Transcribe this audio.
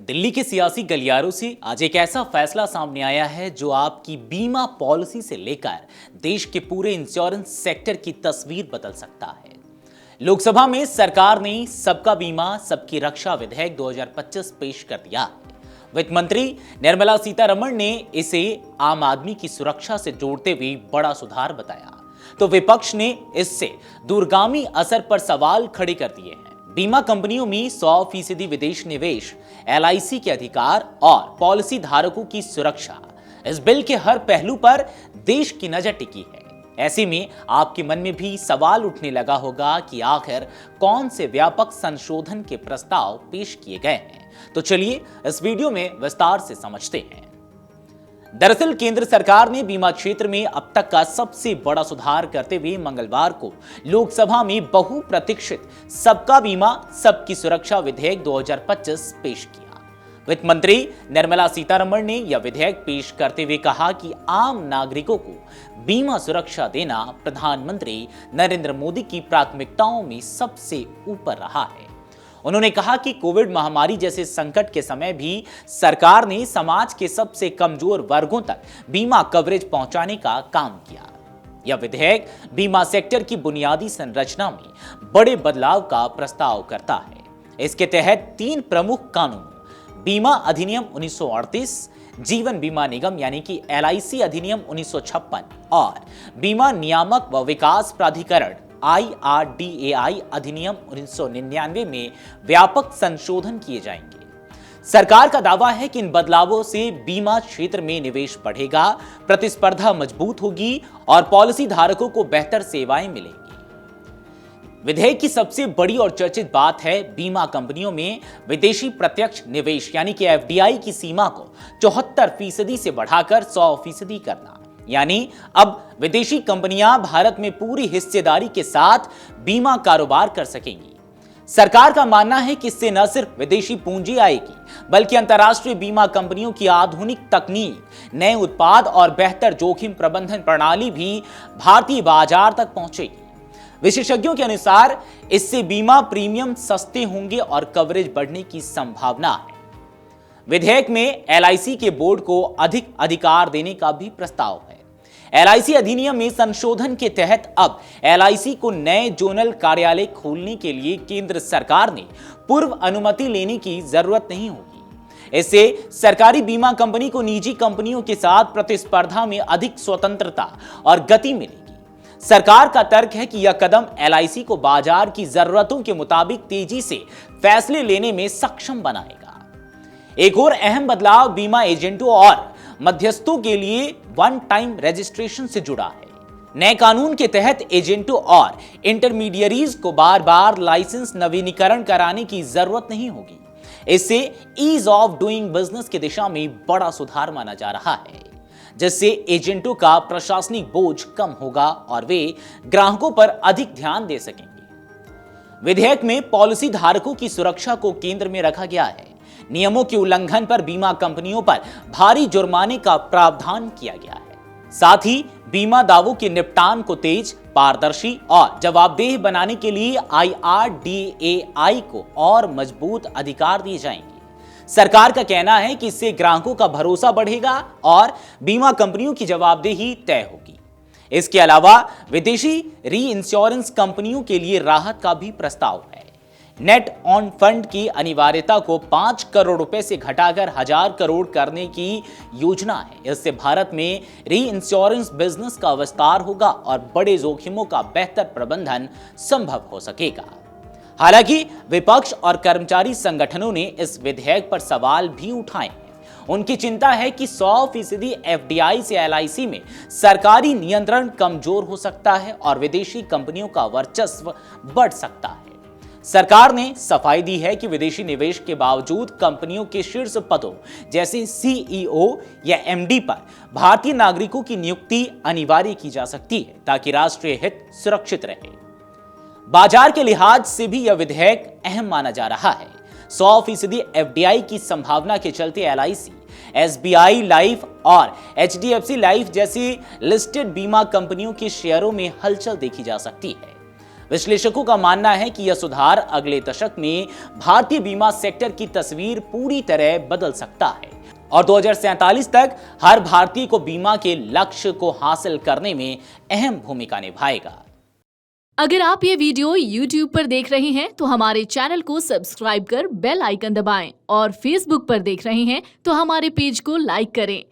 दिल्ली के सियासी गलियारों से आज एक ऐसा फैसला सामने आया है जो आपकी बीमा पॉलिसी से लेकर देश के पूरे इंश्योरेंस सेक्टर की तस्वीर बदल सकता है। लोकसभा में सरकार ने सबका बीमा सबकी रक्षा विधेयक 2025 पेश कर दिया है। वित्त मंत्री निर्मला सीतारमण ने इसे आम आदमी की सुरक्षा से जोड़ते हुए बड़ा सुधार बताया, तो विपक्ष ने इससे दूरगामी असर पर सवाल खड़े कर दिए हैं। बीमा कंपनियों में 100% विदेश निवेश, LIC के अधिकार और पॉलिसी धारकों की सुरक्षा, इस बिल के हर पहलू पर देश की नजर टिकी है। ऐसे में आपके मन में भी सवाल उठने लगा होगा कि आखिर कौन से व्यापक संशोधन के प्रस्ताव पेश किए गए हैं। तो चलिए इस वीडियो में विस्तार से समझते हैं। दरअसल केंद्र सरकार ने बीमा क्षेत्र में अब तक का सबसे बड़ा सुधार करते हुए मंगलवार को लोकसभा में बहुप्रतीक्षित सबका बीमा सबकी सुरक्षा विधेयक 2025 पेश किया। वित्त मंत्री निर्मला सीतारमण ने यह विधेयक पेश करते हुए कहा कि आम नागरिकों को बीमा सुरक्षा देना प्रधानमंत्री नरेंद्र मोदी की प्राथमिकताओं में सबसे ऊपर रहा है। उन्होंने कहा कि कोविड महामारी जैसे संकट के समय भी सरकार ने समाज के सबसे कमजोर वर्गों तक बीमा कवरेज पहुंचाने का काम किया। यह विधेयक बीमा सेक्टर की बुनियादी संरचना में बड़े बदलाव का प्रस्ताव करता है। इसके तहत 3 प्रमुख कानूनों, बीमा अधिनियम 1938, जीवन बीमा निगम यानी कि LIC अधिनियम 1956 और बीमा नियामक व विकास प्राधिकरण IRDAI अधिनियम 1999 में व्यापक संशोधन किए जाएंगे। सरकार का दावा है कि इन बदलावों से बीमा क्षेत्र में निवेश बढ़ेगा, प्रतिस्पर्धा मजबूत होगी और पॉलिसी धारकों को बेहतर सेवाएं मिलेंगी। विधेयक की सबसे बड़ी और चर्चित बात है बीमा कंपनियों में विदेशी प्रत्यक्ष निवेश यानी कि FDI की सीमा को 74% से बढ़ाकर 100% करना। यानी अब विदेशी कंपनियां भारत में पूरी हिस्सेदारी के साथ बीमा कारोबार कर सकेंगी। सरकार का मानना है कि इससे न सिर्फ विदेशी पूंजी आएगी बल्कि अंतर्राष्ट्रीय बीमा कंपनियों की आधुनिक तकनीक, नए उत्पाद और बेहतर जोखिम प्रबंधन प्रणाली भी भारतीय बाजार तक पहुंचेगी। विशेषज्ञों के अनुसार इससे बीमा प्रीमियम सस्ते होंगे और कवरेज बढ़ने की संभावना है। विधेयक में LIC के बोर्ड को अधिक अधिकार देने का भी प्रस्ताव है। LIC अधिनियम में संशोधन के तहत अब LIC को नए जोनल कार्यालय खोलने के लिए केंद्र सरकार ने पूर्व अनुमति लेने की जरूरत नहीं होगी। इससे सरकारी बीमा कंपनी को निजी कंपनियों के साथ प्रतिस्पर्धा में अधिक स्वतंत्रता और गति मिलेगी। सरकार का तर्क है कि यह कदम LIC को बाजार की जरूरतों के मुताबिक तेजी से फैसले लेने में सक्षम बनाएगा। एक और अहम बदलाव बीमा एजेंटों और मध्यस्थों के लिए वन टाइम रजिस्ट्रेशन से जुड़ा है। नए कानून के तहत एजेंटों और इंटरमीडियरीज को बार बार लाइसेंस नवीनीकरण कराने की जरूरत नहीं होगी। इससे ईज ऑफ डूइंग बिजनेस की दिशा में बड़ा सुधार माना जा रहा है, जिससे एजेंटों का प्रशासनिक बोझ कम होगा और वे ग्राहकों पर अधिक ध्यान दे सकेंगे। विधेयक में पॉलिसी धारकों की सुरक्षा को केंद्र में रखा गया है। नियमों के उल्लंघन पर बीमा कंपनियों पर भारी जुर्माने का प्रावधान किया गया है। साथ ही बीमा दावों के निपटान को तेज, पारदर्शी और जवाबदेह बनाने के लिए IRDAI को और मजबूत अधिकार दिए जाएंगे। सरकार का कहना है कि इससे ग्राहकों का भरोसा बढ़ेगा और बीमा कंपनियों की जवाबदेही तय होगी। इसके अलावा विदेशी री इंश्योरेंस कंपनियों के लिए राहत का भी प्रस्ताव है। नेट ऑन फंड की अनिवार्यता को 5 करोड़ रुपए से घटाकर 1000 करोड़ करने की योजना है। इससे भारत में री इंश्योरेंस बिजनेस का विस्तार होगा और बड़े जोखिमों का बेहतर प्रबंधन संभव हो सकेगा। हालांकि विपक्ष और कर्मचारी संगठनों ने इस विधेयक पर सवाल भी उठाए हैं। उनकी चिंता है कि 100% FDI से LIC में सरकारी नियंत्रण कमजोर हो सकता है और विदेशी कंपनियों का वर्चस्व बढ़ सकता है। सरकार ने सफाई दी है कि विदेशी निवेश के बावजूद कंपनियों के शीर्ष पदों जैसे CEO या MD पर भारतीय नागरिकों की नियुक्ति अनिवार्य की जा सकती है ताकि राष्ट्रीय हित सुरक्षित रहे। बाजार के लिहाज से भी यह विधेयक अहम माना जा रहा है। 100% FDI की संभावना के चलते LIC, SBI लाइफ और HDFC लाइफ जैसी लिस्टेड बीमा कंपनियों के शेयरों में हलचल देखी जा सकती है। विश्लेषकों का मानना है कि यह सुधार अगले दशक में भारतीय बीमा सेक्टर की तस्वीर पूरी तरह बदल सकता है और 2047 तक हर भारतीय को बीमा के लक्ष्य को हासिल करने में अहम भूमिका निभाएगा। अगर आप ये वीडियो YouTube पर देख रहे हैं तो हमारे चैनल को सब्सक्राइब कर बेल आइकन दबाएं और Facebook पर देख रहे हैं तो हमारे पेज को लाइक करें।